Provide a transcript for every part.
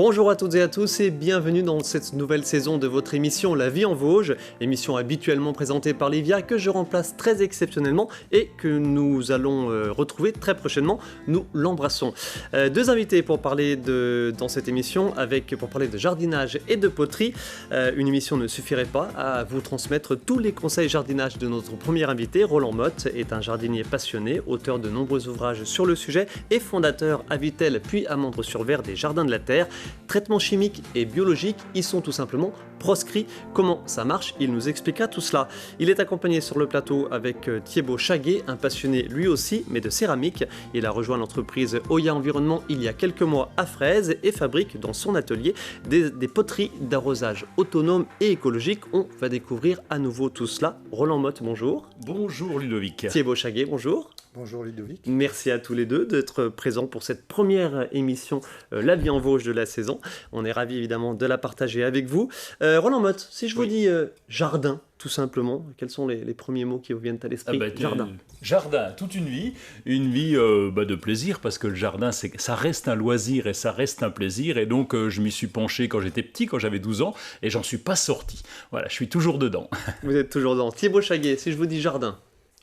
Bonjour à toutes et à tous et bienvenue dans cette nouvelle saison de votre émission La Vie en Vosges, émission habituellement présentée par Livia que je remplace très exceptionnellement et que nous allons retrouver très prochainement, nous l'embrassons. Deux invités pour parler dans cette émission, pour parler de jardinage et de poterie. Une émission ne suffirait pas à vous transmettre tous les conseils jardinage de notre premier invité. Roland Motte est un jardinier passionné, auteur de nombreux ouvrages sur le sujet et fondateur à Vittel puis à Mandres-sur-Ver des Jardins de la Terre. Traitements chimiques et biologiques y sont tout simplement proscrits. Comment ça marche? Il nous expliquera tout cela. Il est accompagné sur le plateau avec Thibaut Chaguet, un passionné lui aussi, mais de céramique. Il a rejoint l'entreprise Oya Environnement il y a quelques mois à Fraise et fabrique dans son atelier des poteries d'arrosage autonomes et écologiques. On va découvrir à nouveau tout cela. Roland Motte, bonjour. Bonjour Ludovic. Thibaut Chaguet, bonjour. Bonjour Ludovic. Merci à tous les deux d'être présents pour cette première émission La Vie en Vosges de la saison. On est ravis évidemment de la partager avec vous. Roland Motte, si je vous dis jardin, tout simplement, quels sont les premiers mots qui vous viennent à l'esprit? Jardin. Jardin, toute une vie de plaisir, parce que le jardin, ça reste un loisir et ça reste un plaisir. Et donc, je m'y suis penché quand j'étais petit, quand j'avais 12 ans, et j'en suis pas sorti. Voilà, je suis toujours dedans. Vous êtes toujours dedans. Thibaut Chaguet, si je vous dis jardin,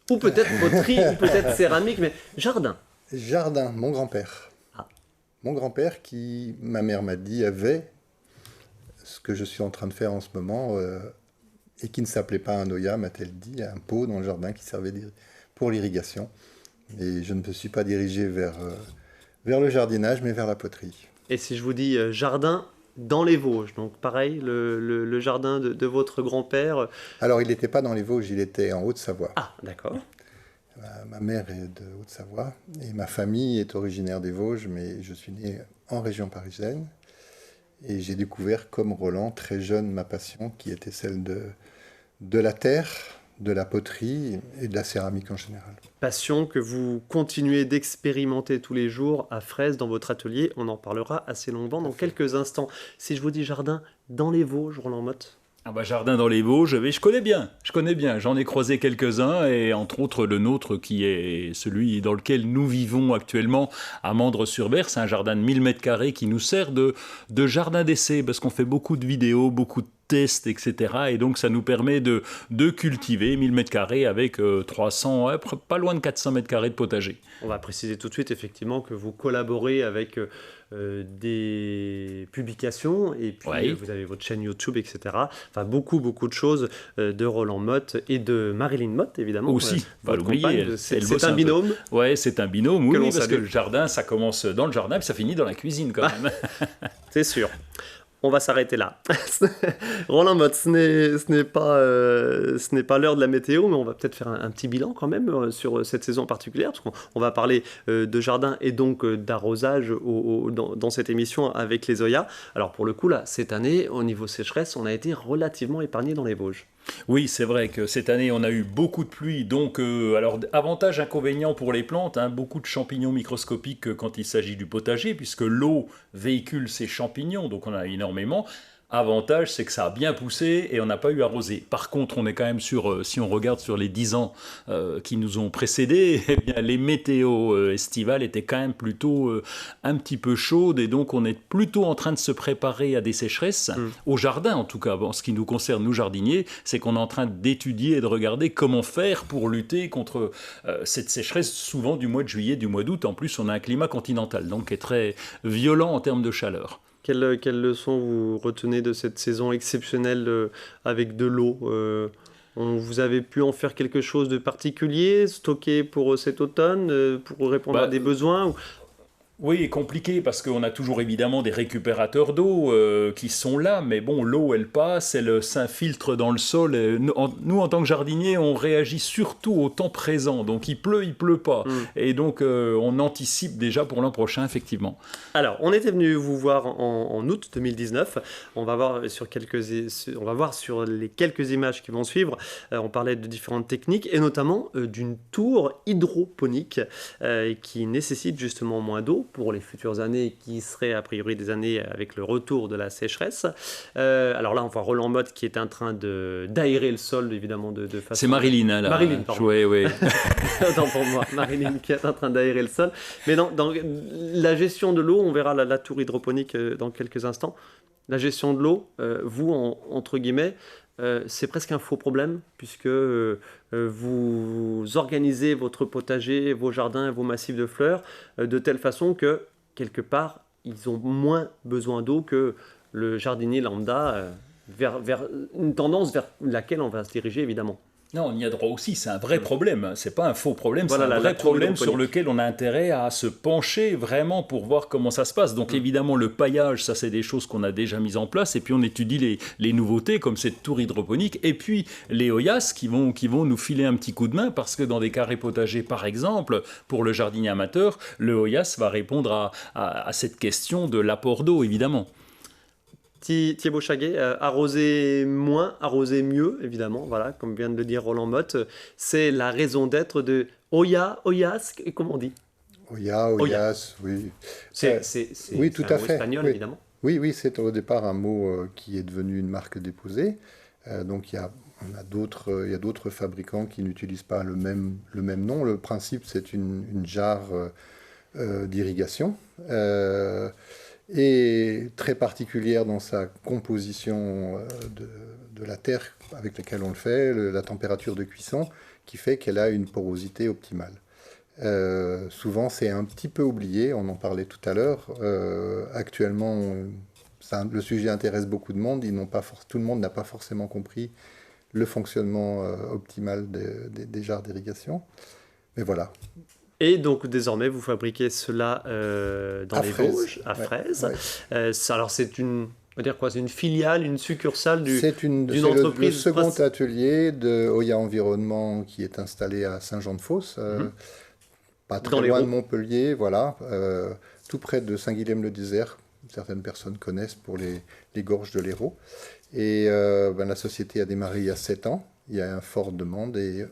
ou peut-être poterie, ou peut-être céramique, mais jardin. Jardin, mon grand-père. Ah. Mon grand-père qui, ma mère m'a dit, avait ce que je suis en train de faire en ce moment, et qui ne s'appelait pas un Oya, m'a-t-elle dit, un pot dans le jardin qui servait pour l'irrigation. Et je ne me suis pas dirigé vers le jardinage, mais vers la poterie. Et si je vous dis jardin dans les Vosges, donc pareil, le jardin de votre grand-père. Alors, il n'était pas dans les Vosges, il était en Haute-Savoie. Ah, d'accord. Ma mère est de Haute-Savoie et ma famille est originaire des Vosges, mais je suis né en région parisienne. Et j'ai découvert, comme Roland, très jeune, ma passion, qui était celle de la terre, de la poterie et de la céramique en général. Passion que vous continuez d'expérimenter tous les jours à Fraise dans votre atelier. On en parlera assez longuement dans quelques instants. Si je vous dis jardin dans les Vosges, Roland Motte. Jardin dans les Vosges, je connais bien. J'en ai croisé quelques-uns, et entre autres le nôtre qui est celui dans lequel nous vivons actuellement à Mandres-sur-Ver. C'est un jardin de 1000 m² qui nous sert de jardin d'essai, parce qu'on fait beaucoup de vidéos, beaucoup de tests, etc. Et donc ça nous permet de cultiver 1000 m² avec 300, pas loin de 400 m² de potager. On va préciser tout de suite effectivement que vous collaborez avec des publications, et puis vous avez votre chaîne YouTube, etc. Enfin beaucoup de choses de Roland Motte et de Marilyn Motte, évidemment. Aussi, pas l'oublier. C'est un binôme. C'est un binôme, oui, parce que le jardin, ça commence dans le jardin, puis ça finit dans la cuisine quand même. C'est sûr. On va s'arrêter là. Roland Motte, ce n'est pas l'heure de la météo, mais on va peut-être faire un petit bilan quand même sur cette saison particulière, parce qu'on va parler de jardin et donc d'arrosage dans cette émission avec les Oya. Alors pour le coup, là, cette année, au niveau sécheresse, on a été relativement épargné dans les Vosges. Oui, c'est vrai que cette année, on a eu beaucoup de pluie, donc alors avantage, inconvénient pour les plantes, beaucoup de champignons microscopiques quand il s'agit du potager, puisque l'eau véhicule ces champignons, donc on en a énormément. Avantage, c'est que ça a bien poussé et on n'a pas eu arrosé. Par contre, on est quand même sur, si on regarde sur les 10 ans qui nous ont précédés, eh bien, les météos estivales étaient quand même plutôt un petit peu chaudes, et donc on est plutôt en train de se préparer à des sécheresses, au jardin en tout cas. Bon, ce qui nous concerne, nous jardiniers, c'est qu'on est en train d'étudier et de regarder comment faire pour lutter contre cette sécheresse, souvent du mois de juillet, du mois d'août. En plus, on a un climat continental, donc qui est très violent en termes de chaleur. Quelles leçons vous retenez de cette saison exceptionnelle avec de l'eau? Vous avez pu en faire quelque chose de particulier, stocké pour cet automne, pour répondre à des besoins? Oui, compliqué, parce qu'on a toujours évidemment des récupérateurs d'eau qui sont là, mais bon, l'eau elle passe, elle s'infiltre dans le sol. Nous, en tant que jardiniers, on réagit surtout au temps présent, donc il pleut pas. Et donc on anticipe déjà pour l'an prochain, effectivement. Alors, on était venu vous voir en août 2019. On va voir sur les quelques images qui vont suivre. On parlait de différentes techniques, et notamment d'une tour hydroponique qui nécessite justement moins d'eau pour les futures années qui seraient a priori des années avec le retour de la sécheresse. Alors là, on voit Roland Motte qui est en train d'aérer le sol, évidemment, de façon... C'est Marilyn, hein, là. Marilyn, pardon. Oui. Autant pour moi, Marilyn qui est en train d'aérer le sol. Mais dans la gestion de l'eau, on verra la tour hydroponique dans quelques instants. La gestion de l'eau, vous, entre guillemets, c'est presque un faux problème, puisque vous organisez votre potager, vos jardins, vos massifs de fleurs, de telle façon que, quelque part, ils ont moins besoin d'eau que le jardinier lambda, vers une tendance vers laquelle on va se diriger, évidemment. Non, on y a droit aussi, c'est un vrai problème, c'est pas un faux problème, Voilà, c'est un vrai problème sur lequel on a intérêt à se pencher vraiment pour voir comment ça se passe. Donc évidemment le paillage, ça c'est des choses qu'on a déjà mises en place, et puis on étudie les nouveautés comme cette tour hydroponique, et puis les Hoyas qui vont nous filer un petit coup de main, parce que dans des carrés potagers par exemple, pour le jardinier amateur, le Hoyas va répondre à cette question de l'apport d'eau évidemment. Thibaut Chaguet, arroser moins, arroser mieux, évidemment, voilà, comme vient de le dire Roland Motte, c'est la raison d'être de Hoyas, comment on dit? Hoyas, oui. Oui, tout à fait. Espagnol, oui. Évidemment. Oui, c'est au départ un mot qui est devenu une marque déposée. Donc il y a d'autres fabricants qui n'utilisent pas le même nom. Le principe, c'est une jarre d'irrigation. Et très particulière dans sa composition de la terre avec laquelle on le fait, la température de cuisson, qui fait qu'elle a une porosité optimale. Souvent, c'est un petit peu oublié, on en parlait tout à l'heure. Actuellement, le sujet intéresse beaucoup de monde, tout le monde n'a pas forcément compris le fonctionnement optimal des jarres d'irrigation. Mais voilà. Et donc désormais, vous fabriquez cela dans les Vosges, à Fraise. Ouais. Alors c'est une filiale, une succursale d'une entreprise. C'est le second atelier de Hoya Environnement qui est installé à Saint-Jean-de-Fosse, pas très loin de Montpellier, voilà, tout près de Saint-Guilhem-le-Désert. Certaines personnes connaissent pour les gorges de l'Hérault. Et la société a démarré il y a 7 ans. Il y a une forte demande et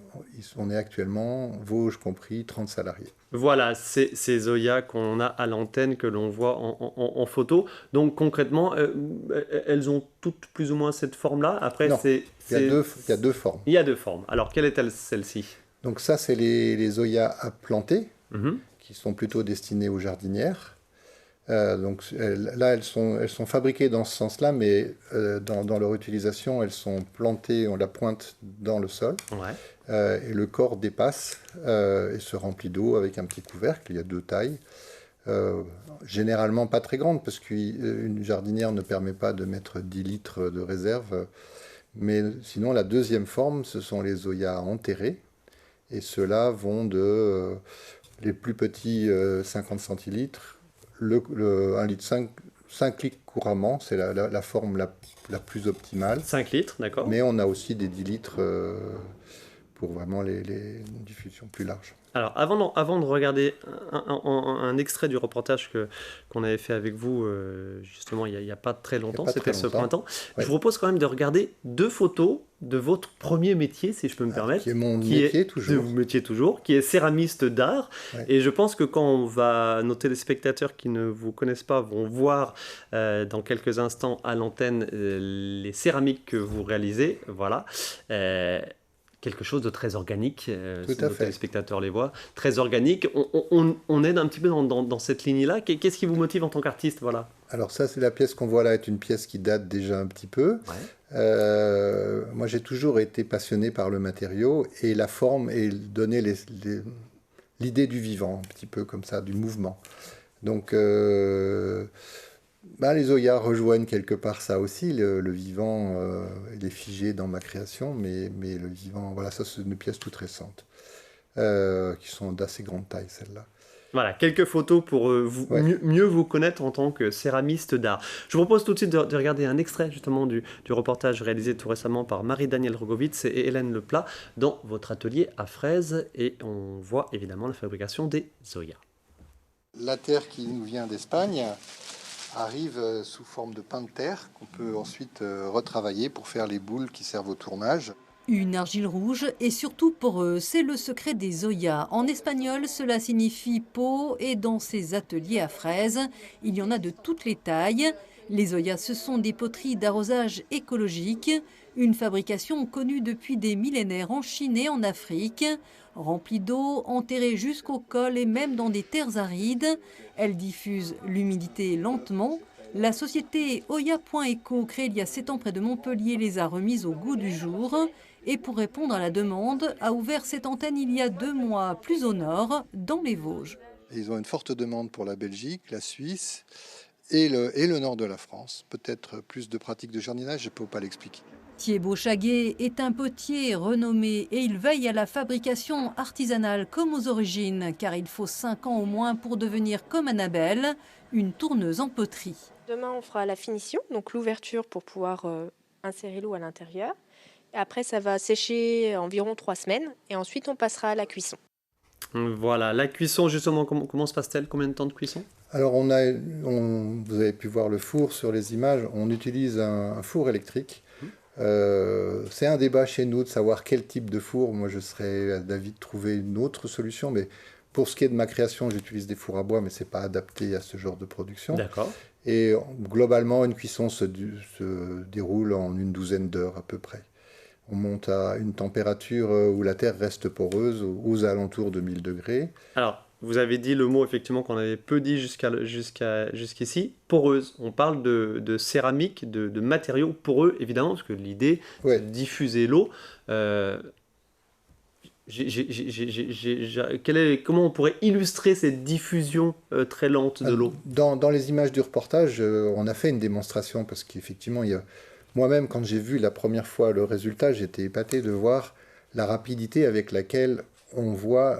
on est actuellement, Vosges compris, 30 salariés. Voilà, c'est ces Hoya qu'on a à l'antenne, que l'on voit en photo. Donc concrètement, elles ont toutes plus ou moins cette forme-là. Après, non, il y a deux formes. Il y a deux formes. Alors, quelle est-elle, celle-ci? Donc ça, c'est les Hoya à planter, qui sont plutôt destinées aux jardinières. Donc là, elles sont fabriquées dans ce sens-là, mais dans leur utilisation, elles sont plantées, on la pointe dans le sol, et le corps dépasse et se remplit d'eau avec un petit couvercle. Il y a 2 tailles, généralement pas très grandes, parce qu'une jardinière ne permet pas de mettre 10 litres de réserve, mais sinon la deuxième forme, ce sont les Hoya enterrés, et ceux-là vont de les plus petits 50 centilitres, le 1,5 litre, 5 litres couramment, c'est la forme la plus optimale. 5 litres, d'accord. Mais on a aussi des 10 litres pour vraiment les diffusions plus larges. Alors, avant de regarder un extrait du reportage qu'on avait fait avec vous, justement, il n'y a pas très longtemps, c'était ce printemps, je vous propose quand même de regarder 2 photos de votre premier métier, si je peux me permettre. Qui est mon métier toujours. Qui est céramiste d'art. Ouais. Et je pense que quand nos téléspectateurs qui ne vous connaissent pas vont voir dans quelques instants à l'antenne les céramiques que vous réalisez, voilà. Quelque chose de très organique, si nos téléspectateurs les voient, très organique. On est un petit peu dans cette ligne-là. Qu'est-ce qui vous motive en tant qu'artiste, voilà? Alors ça, c'est la pièce qu'on voit là, est une pièce qui date déjà un petit peu. Ouais. Moi, j'ai toujours été passionné par le matériau et la forme et donner l'idée du vivant, un petit peu comme ça, du mouvement. Donc, les Hoya rejoignent quelque part ça aussi, le vivant, il est figé dans ma création, mais le vivant, voilà, ça c'est une pièce toute récente, qui sont d'assez grande taille, celle-là. Voilà, quelques photos pour mieux vous connaître en tant que céramiste d'art. Je vous propose tout de suite de regarder un extrait justement du reportage réalisé tout récemment par Marie-Danielle Rogovitz et Hélène Leplat dans votre atelier à Fraise, et on voit évidemment la fabrication des Hoya. La terre qui nous vient d'Espagne arrive sous forme de pain de terre qu'on peut ensuite retravailler pour faire les boules qui servent au tournage. Une argile rouge et surtout poreuse, c'est le secret des Zoyas. En espagnol, cela signifie peau et dans ces ateliers à fraises, il y en a de toutes les tailles. Les Zoyas, ce sont des poteries d'arrosage écologique, une fabrication connue depuis des millénaires en Chine et en Afrique. Remplie d'eau, enterrée jusqu'au col et même dans des terres arides, elle diffuse l'humidité lentement. La société Oya.eco, créée il y a 7 ans près de Montpellier, les a remises au goût du jour. Et pour répondre à la demande, a ouvert cette antenne il y a 2 mois, plus au nord, dans les Vosges. Ils ont une forte demande pour la Belgique, la Suisse et le nord de la France. Peut-être plus de pratiques de jardinage, je ne peux pas l'expliquer. Thiébaut Chaguet est un potier renommé et il veille à la fabrication artisanale comme aux origines, car il faut 5 ans au moins pour devenir comme Annabelle, une tourneuse en poterie. Demain, on fera la finition, donc l'ouverture pour pouvoir insérer l'eau à l'intérieur. Après, ça va sécher environ 3 semaines et ensuite on passera à la cuisson. Voilà, la cuisson justement, comment se passe-t-elle? Combien de temps de cuisson? Alors vous avez pu voir le four sur les images, on utilise un four électrique. C'est un débat chez nous de savoir quel type de four. Moi je serais d'avis de trouver une autre solution, mais pour ce qui est de ma création, j'utilise des fours à bois, mais ce n'est pas adapté à ce genre de production. D'accord. Et globalement, une cuisson se déroule en une douzaine d'heures à peu près. On monte à une température où la terre reste poreuse, aux alentours de 1000 degrés. Alors, vous avez dit le mot effectivement qu'on avait peu dit jusqu'ici, poreuse. On parle de céramique, de matériaux poreux, évidemment, parce que l'idée, c'est de diffuser l'eau. Comment on pourrait illustrer cette diffusion très lente de l'eau? Dans les images du reportage, on a fait une démonstration, parce qu'effectivement, moi-même, quand j'ai vu la première fois le résultat, j'étais épaté de voir la rapidité avec laquelle on voit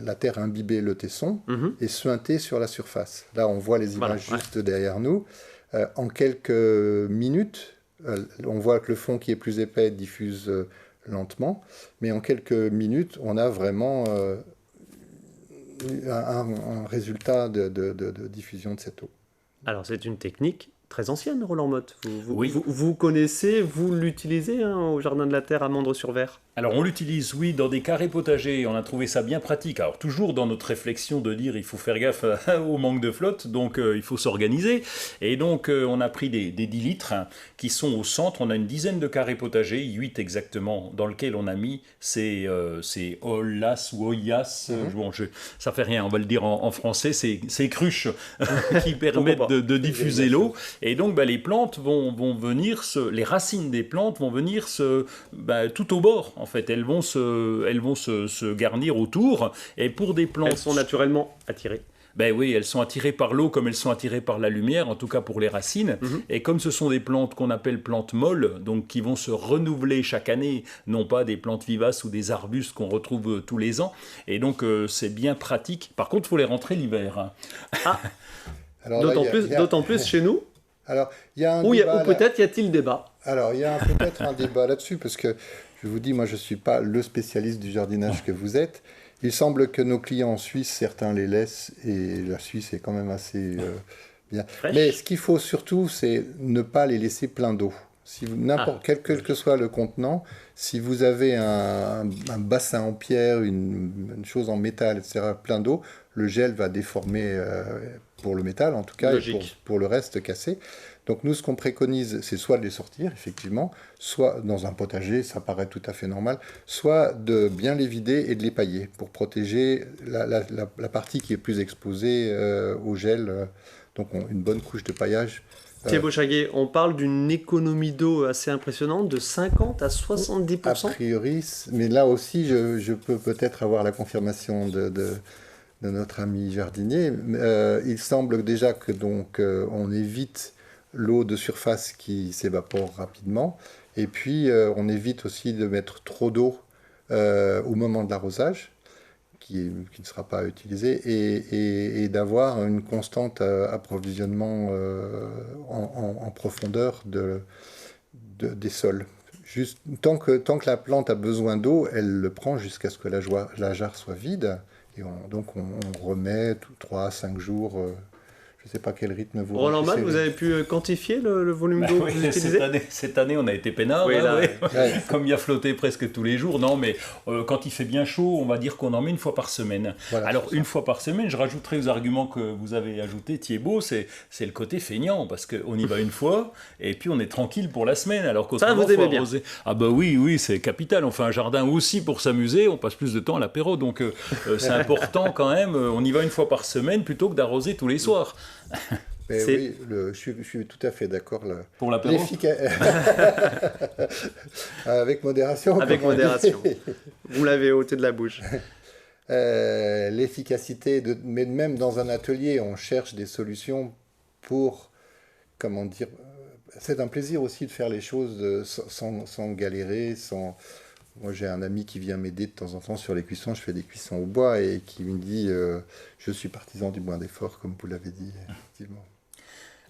la terre imbiber le tesson et suinter sur la surface. Là, on voit les images juste derrière nous. En quelques minutes, on voit que le fond qui est plus épais diffuse lentement, mais en quelques minutes, on a vraiment un résultat de diffusion de cette eau. Alors, c'est une technique très ancienne, Roland Motte. Oui. Vous connaissez, vous l'utilisez au Jardin de la Terre à Mandres-sur-Ver? Alors on l'utilise, oui, dans des carrés potagers, on a trouvé ça bien pratique. Alors toujours dans notre réflexion de dire il faut faire gaffe au manque de flotte, donc il faut s'organiser. Et donc on a pris des 10 litres qui sont au centre, on a une dizaine de carrés potagers, 8 exactement, dans lesquels on a mis ces Olas ou Oyas, bon, ça fait rien, on va le dire en français, ces cruches qui permettent de diffuser l'eau. Et donc les plantes vont venir, les racines des plantes vont venir tout au bord. En fait, elles vont se garnir autour. Et pour des plantes... Elles sont naturellement attirées. Ben oui, elles sont attirées par l'eau comme elles sont attirées par la lumière, en tout cas pour les racines. Et comme ce sont des plantes qu'on appelle plantes molles, donc qui vont se renouveler chaque année, non pas des plantes vivaces ou des arbustes qu'on retrouve tous les ans. Et donc c'est bien pratique. Par contre, il faut les rentrer l'hiver. Ah. D'autant plus chez nous. Alors, il y a un ou débat, peut-être y a-t-il débat. Alors, il y a peut-être un débat là-dessus, parce que je vous dis, moi, je ne suis pas le spécialiste du jardinage que vous êtes. Il semble que nos clients en Suisse, certains les laissent, et la Suisse est quand même assez bien. Fraîche. Mais ce qu'il faut surtout, c'est ne pas les laisser plein d'eau. Si quel que soit le contenant, si vous avez un bassin en pierre, une chose en métal, etc., plein d'eau, le gel va déformer pour le métal, en tout cas, et pour le reste casser. Donc nous, ce qu'on préconise, c'est soit de les sortir, effectivement, soit dans un potager, ça paraît tout à fait normal, soit de bien les vider et de les pailler pour protéger la partie qui est plus exposée au gel. Donc une bonne couche de paillage. Thiébaut Chaguet, on parle d'une économie d'eau assez impressionnante, de 50 à 70%. A priori, mais là aussi, je peux peut-être avoir la confirmation de notre ami jardinier. Il semble déjà que donc on évite l'eau de surface qui s'évapore rapidement, et puis on évite aussi de mettre trop d'eau au moment de l'arrosage, qui ne sera pas utilisé, et d'avoir une constante approvisionnement en profondeur des sols. Juste, tant que la plante a besoin d'eau, elle le prend jusqu'à ce que la jarre soit vide, et donc on remet 3 à 5 jours Je ne sais pas quel rythme vous Roland Mann, remplissez. vous avez pu quantifier le volume d'eau que vous utilisez? Cette année, on a été peinard, Oui, hein, là, ouais. Ouais. Comme il a flotté presque tous les jours. Non, mais quand il fait bien chaud, on va dire qu'on en met une fois par semaine. Voilà, Alors, c'est ça. une fois par semaine, je rajouterai aux arguments que vous avez ajoutés, Thiébaut, c'est le côté feignant, parce qu'on y va une fois, et puis on est tranquille pour la semaine, alors Ça, vous faut aimez bien. arroser. Ah bah oui, c'est capital. On fait un jardin aussi pour s'amuser, on passe plus de temps à l'apéro, donc c'est important quand même, on y va une fois par semaine plutôt que d'arroser tous les soirs. Mais C'est- oui, je suis tout à fait d'accord. Pour l'apéro. Avec modération. Avec comme on dit. modération. Vous l'avez ôté de la bouche. L'efficacité, mais même dans un atelier, on cherche des solutions pour, comment dire, c'est un plaisir aussi de faire les choses sans galérer, sans... Moi, j'ai un ami qui vient m'aider de temps en temps sur les cuissons. Je fais des cuissons au bois et qui me dit je suis partisan du moins d'effort, comme vous l'avez dit, effectivement.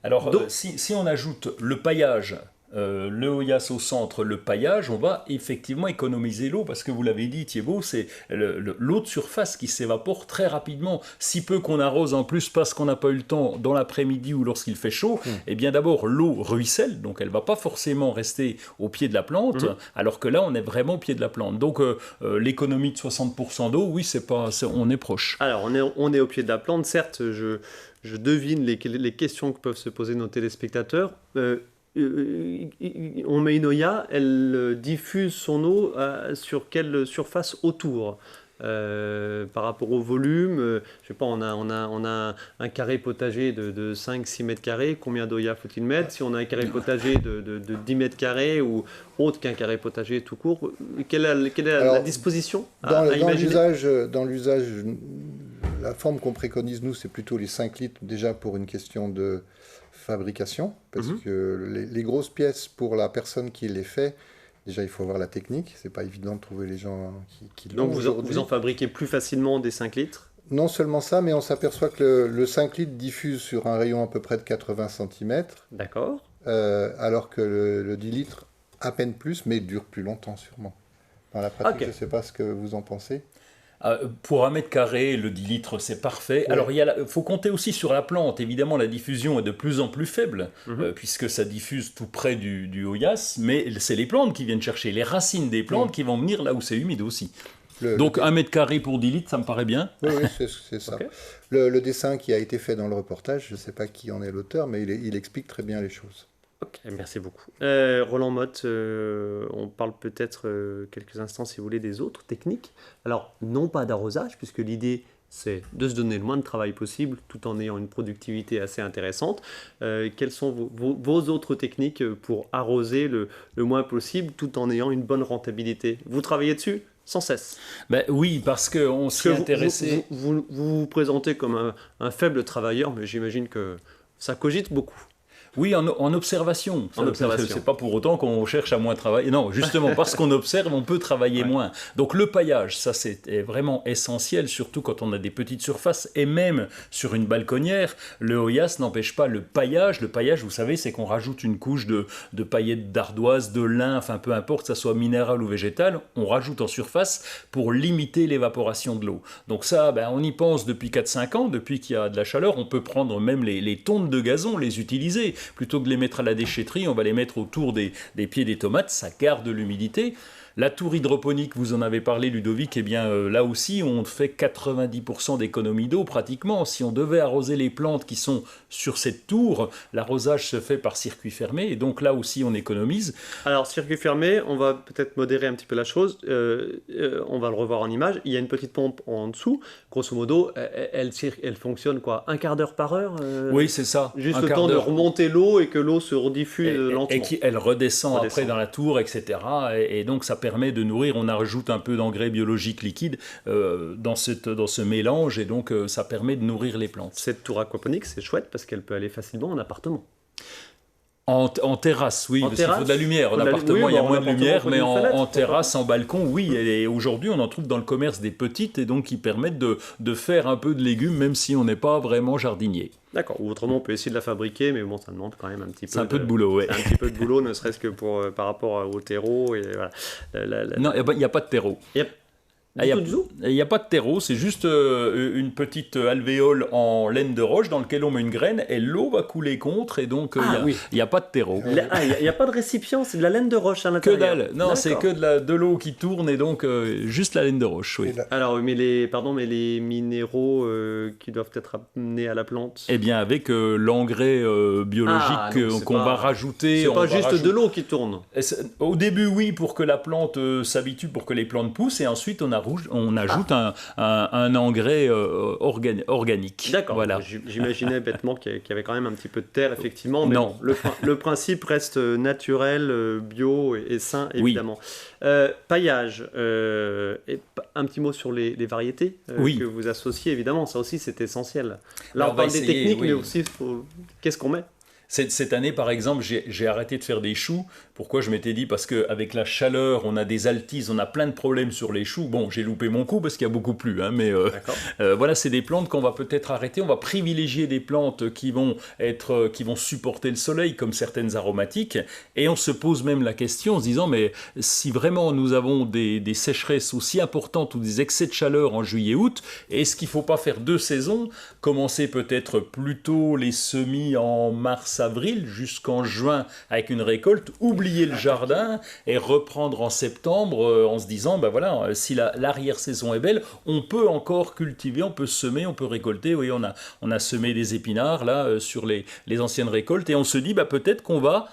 Alors, Donc- si on ajoute le paillage, le Hoyas au centre, le paillage, on va effectivement économiser l'eau, parce que vous l'avez dit, Thiébaut, c'est l'eau de surface qui s'évapore très rapidement. Si peu qu'on arrose en plus parce qu'on n'a pas eu le temps dans l'après-midi ou lorsqu'il fait chaud, eh bien d'abord l'eau ruisselle, donc elle ne va pas forcément rester au pied de la plante, alors que là on est vraiment au pied de la plante. Donc l'économie de 60% d'eau, oui, on est proche. Alors, on est au pied de la plante. Certes, je devine les questions que peuvent se poser nos téléspectateurs. On met une Oya, elle diffuse son eau sur quelle surface autour? Par rapport au volume, je sais pas, on a un carré potager de 5-6 mètres carrés, combien d'Oya faut-il mettre? Si on a un carré potager de 10 mètres carrés ou autre qu'un carré potager tout court, quelle est la Alors, disposition Dans imaginer? l'usage, la forme qu'on préconise, nous, c'est plutôt les 5 litres, déjà pour une question de fabrication, parce que les grosses pièces, pour la personne qui les fait, déjà, il faut avoir la technique. C'est pas évident de trouver les gens qui l'ont Donc aujourd'hui. vous en fabriquez plus facilement des 5 litres? Non seulement ça, mais on s'aperçoit que le 5 litres diffuse sur un rayon à peu près de 80 cm, D'accord. alors que le 10 litres, à peine plus, mais dure plus longtemps sûrement. Dans la pratique, Ok. je ne sais pas ce que vous en pensez. Pour 1 mètre carré, le 10 litres, c'est parfait. Oui. Alors, il faut compter aussi sur la plante. Évidemment, la diffusion est de plus en plus faible, puisque ça diffuse tout près du Hoyas, mais c'est les plantes qui viennent chercher, les racines des plantes qui vont venir là où c'est humide aussi. Donc, 1 mètre carré pour 10 litres, ça me paraît bien. Oui, c'est ça. Ok. Le dessin qui a été fait dans le reportage, je ne sais pas qui en est l'auteur, mais il explique très bien les choses. Ok, merci beaucoup. Roland Motte, on parle peut-être quelques instants, si vous voulez, des autres techniques. Alors, non pas d'arrosage, puisque l'idée, c'est de se donner le moins de travail possible, tout en ayant une productivité assez intéressante. Quelles sont vos autres techniques pour arroser le moins possible, tout en ayant une bonne rentabilité? Vous travaillez dessus sans cesse. Ben, oui, parce qu'on s'y Parce que intéressait. vous présentez comme un faible travailleur, mais j'imagine que ça cogite beaucoup. Oui, en observation. En observation. C'est pas pour autant qu'on cherche à moins travailler. Non, justement, parce qu'on observe, on peut travailler moins. Donc le paillage, ça c'est vraiment essentiel, surtout quand on a des petites surfaces, et même sur une balconnière, le Hoyas n'empêche pas le paillage. Le paillage, vous savez, c'est qu'on rajoute une couche de paillettes d'ardoise, de lin, enfin peu importe, que ça soit minéral ou végétal, on rajoute en surface pour limiter l'évaporation de l'eau. Donc ça, ben, on y pense depuis 4-5 ans, depuis qu'il y a de la chaleur, on peut prendre même les tontes de gazon, les utiliser. Plutôt que de les mettre à la déchetterie, on va les mettre autour des pieds des tomates, ça garde l'humidité. La tour hydroponique, vous en avez parlé, Ludovic, eh bien là aussi, on fait 90% d'économie d'eau pratiquement. Si on devait arroser les plantes qui sont sur cette tour, l'arrosage se fait par circuit fermé, et donc là aussi, on économise. Alors, circuit fermé, on va peut-être modérer un petit peu la chose. On va le revoir en image. Il y a une petite pompe en dessous. Grosso modo, elle fonctionne quoi, un quart d'heure par heure Oui, c'est ça. Juste un le quart temps de d'heure. remonter l'eau et que l'eau se rediffuse lentement. Et qu'elle redescend après Redescend. dans la tour, etc. Et donc ça permet de nourrir, on ajoute un peu d'engrais biologique liquide dans ce mélange, et donc ça permet de nourrir les plantes. Cette tour aquaponique, c'est chouette parce qu'elle peut aller facilement en appartement. En terrasse, oui, En parce qu'il terrasse, faut de la lumière. En faut de la- appartement, oui, il y a bon, en moins de appartement, lumière, faut mais une fenêtre, en pourquoi terrasse, en balcon, oui. Et aujourd'hui, on en trouve dans le commerce des petites, et donc qui permettent de faire un peu de légumes, même si on n'est pas vraiment jardinier. D'accord. Ou autrement, on peut essayer de la fabriquer, mais bon, ça demande quand même un petit peu. C'est un peu de boulot, ouais. C'est un petit peu de boulot, ne serait-ce que par rapport au terreau et voilà. Non, il n'y a pas de terreau. Il n'y a pas de terreau, c'est juste une petite alvéole en laine de roche dans laquelle on met une graine et l'eau va couler contre et donc il n'y a pas de terreau. Il n'y a pas de récipient, c'est de la laine de roche à Que l'intérieur. dalle, non, c'est que de l'eau qui tourne et donc juste la laine de roche, oui. Alors, mais les minéraux qui doivent être amenés à la plante. Eh bien, avec l'engrais biologique qu'on va rajouter. C'est pas juste de l'eau qui tourne. Au début, oui, pour que la plante s'habitue, pour que les plantes poussent, et ensuite on ajoute un engrais organique. D'accord. Voilà. J'imaginais bêtement qu'il y avait quand même un petit peu de terre, effectivement. Mais non. Bon, le principe reste naturel, bio et sain, évidemment. Oui. Paillage. Et un petit mot sur les variétés que vous associez, évidemment. Ça aussi, c'est essentiel. Là, on parle des techniques, mais aussi, qu'est-ce qu'on met ? Cette année, par exemple, j'ai arrêté de faire des choux. Pourquoi? Je m'étais dit, parce qu'avec la chaleur, on a des altises, on a plein de problèmes sur les choux. Bon, j'ai loupé mon coup parce qu'il y a beaucoup plu, hein, mais voilà, c'est des plantes qu'on va peut-être arrêter. On va privilégier des plantes qui vont supporter le soleil, comme certaines aromatiques. Et on se pose même la question en se disant, mais si vraiment nous avons des sécheresses aussi importantes ou des excès de chaleur en juillet-août, est-ce qu'il ne faut pas faire 2 saisons? Commencer peut-être plutôt les semis en mars-avril jusqu'en juin avec une récolte, oublier le jardin et reprendre en septembre en se disant, ben voilà, si l'arrière-saison est belle, on peut encore cultiver, on peut semer, on peut récolter. Oui, on a semé des épinards là sur les anciennes récoltes et on se dit, bah, peut-être qu'on va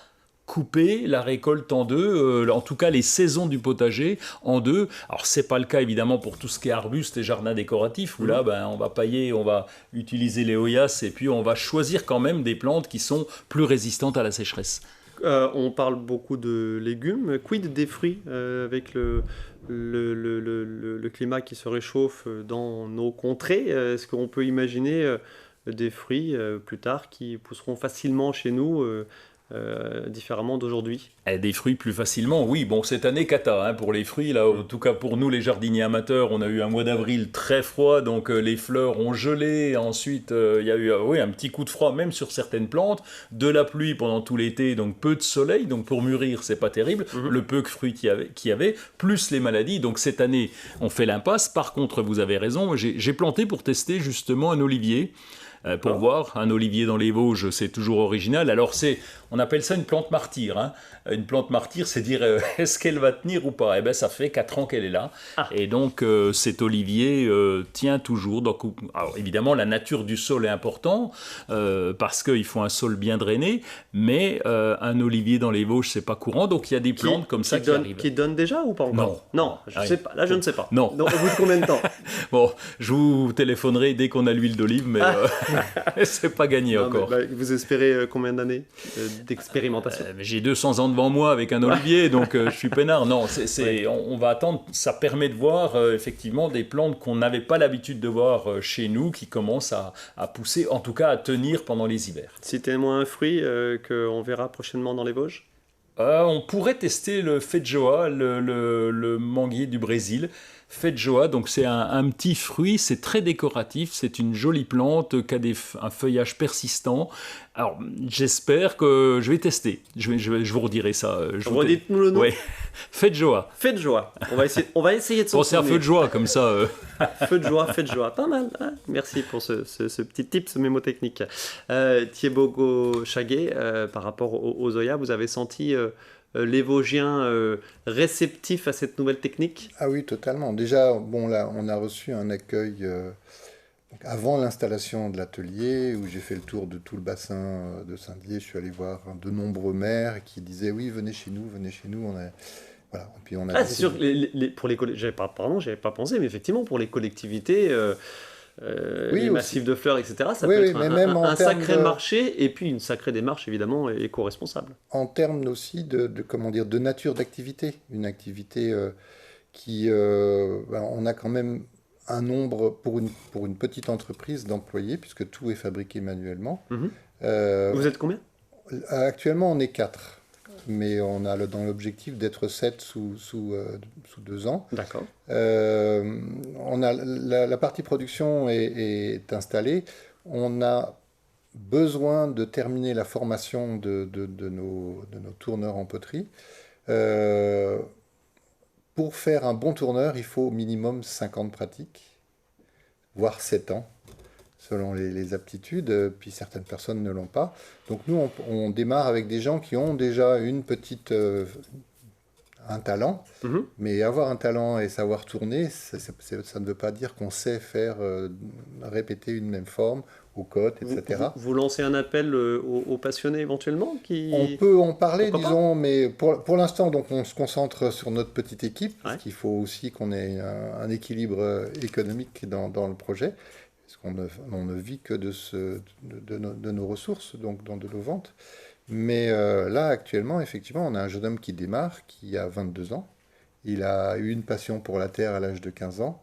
couper la récolte en 2, en tout cas les saisons du potager en 2. Alors c'est pas le cas évidemment pour tout ce qui est arbustes et jardins décoratifs où là on va pailler, on va utiliser les Hoyas et puis on va choisir quand même des plantes qui sont plus résistantes à la sécheresse. On parle beaucoup de légumes. Quid des fruits avec le climat qui se réchauffe dans nos contrées? Est-ce qu'on peut imaginer des fruits plus tard qui pousseront facilement chez nous différemment d'aujourd'hui? Des fruits plus facilement, oui. Bon, cette année, cata pour les fruits. Là, en tout cas, pour nous, les jardiniers amateurs, on a eu un mois d'avril très froid, donc les fleurs ont gelé. Ensuite, il y a eu un petit coup de froid, même sur certaines plantes. De la pluie pendant tout l'été, donc peu de soleil. Donc pour mûrir, c'est pas terrible. Le peu de fruits qu'il y avait, plus les maladies. Donc cette année, on fait l'impasse. Par contre, vous avez raison, j'ai planté pour tester justement un olivier. Pour voir, un olivier dans les Vosges, c'est toujours original. Alors on appelle ça une plante martyre. Hein. Une plante martyre, c'est dire est-ce qu'elle va tenir ou pas? Eh bien, ça fait 4 ans qu'elle est là. Et donc, cet olivier tient toujours. Donc, alors, évidemment, la nature du sol est importante parce qu'il faut un sol bien drainé. Mais un olivier dans les Vosges, c'est pas courant. Donc, il y a des plantes comme ça qui arrivent. Qui donnent déjà ou pas encore? Non, je sais pas. Là, je ne sais pas. Non. Donc, au bout de combien de temps? Bon, je vous téléphonerai dès qu'on a l'huile d'olive, mais c'est pas gagné encore. Vous espérez combien d'années d'expérimentation? J'ai 200 ans devant moi avec un olivier, donc je suis peinard. Non, on va attendre. Ça permet de voir effectivement des plantes qu'on n'avait pas l'habitude de voir chez nous, qui commencent à pousser, en tout cas à tenir pendant les hivers. Citez-moi un fruit qu'on verra prochainement dans les Vosges. On pourrait tester le feijoa, le manguier du Brésil. Feijoa, donc c'est un petit fruit, c'est très décoratif, c'est une jolie plante qui a un feuillage persistant. Alors j'espère que je vais tester, je vous redirai ça. Redites-nous le nom. Ouais. Feijoa. Feijoa. On va essayer de s'en souvenir. C'est un feu de joie comme ça. Feijoa, pas mal. Hein. Merci pour ce petit tip, ce mémotechnique. Thibaut Chaguet, par rapport aux Oya, vous avez senti les Vosgiens réceptifs à cette nouvelle technique? Ah oui, totalement. Déjà, bon, là, on a reçu un accueil avant l'installation de l'atelier, où j'ai fait le tour de tout le bassin de Saint-Dié. Je suis allé voir de nombreux maires qui disaient oui, venez chez nous. Voilà. Et puis c'est sûr que pour les j'avais pas pensé, mais effectivement, pour les collectivités. Les massifs de fleurs, etc. Ça peut être un sacré marché et puis une sacrée démarche évidemment éco-responsable. En termes aussi de nature d'activité, une activité qui, on a quand même un nombre pour une petite entreprise d'employés puisque tout est fabriqué manuellement. Vous êtes combien? Actuellement, on est 4. Mais on a dans l'objectif d'être 7 sous 2 ans. D'accord. On a la partie production est installée. On a besoin de terminer la formation de nos tourneurs en poterie. pour faire un bon tourneur, il faut au minimum 5 ans de pratique, voire 7 ans, selon les aptitudes, puis certaines personnes ne l'ont pas. Donc nous, on démarre avec des gens qui ont déjà un talent, mais avoir un talent et savoir tourner, ça ne veut pas dire qu'on sait faire répéter une même forme aux cotes, etc. Vous lancez un appel aux passionnés éventuellement On peut en parler, Pourquoi disons, mais pour l'instant, donc, on se concentre sur notre petite équipe, parce Ouais. qu'il faut aussi qu'on ait un équilibre économique dans le projet, parce qu'on ne vit que de nos ressources, donc de nos ventes. Mais là, actuellement, effectivement, on a un jeune homme qui démarre, qui a 22 ans. Il a eu une passion pour la terre à l'âge de 15 ans.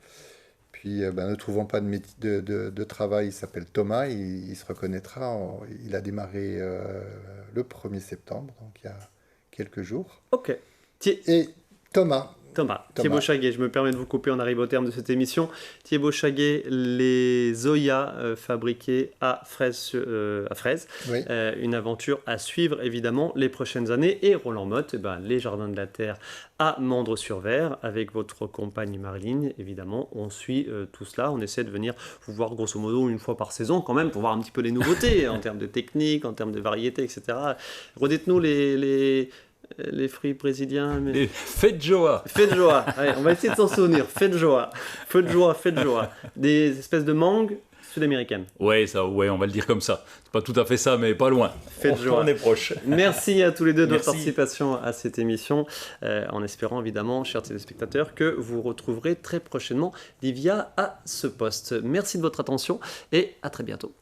Puis, ne trouvant pas de travail, il s'appelle Thomas, il se reconnaîtra. Il a démarré le 1er septembre, donc il y a quelques jours. Ok. Et Thomas. Thibaut Chaguet, je me permets de vous couper, on arrive au terme de cette émission. Thibaut Chaguet, les Zoya fabriqués à Fraise, Oui. une aventure à suivre évidemment les prochaines années. Et Roland Motte, les Jardins de la Terre à Mandres-sur-Ver, avec votre compagne Marilyn, évidemment, on suit tout cela. On essaie de venir vous voir grosso modo une fois par saison quand même, pour voir un petit peu les nouveautés en termes de technique, en termes de variété, etc. Redites-nous les fruits brésiliens. Les feijoa. Feijoa, allez, on va essayer de s'en souvenir. Feijoa. Des espèces de mangues sud-américaines. Ouais, on va le dire comme ça. C'est pas tout à fait ça, mais pas loin. Feijoa. On est proche. Merci à tous les deux de votre Merci. participation à cette émission, en espérant évidemment, chers téléspectateurs, que vous retrouverez très prochainement Livia à ce poste. Merci de votre attention et à très bientôt.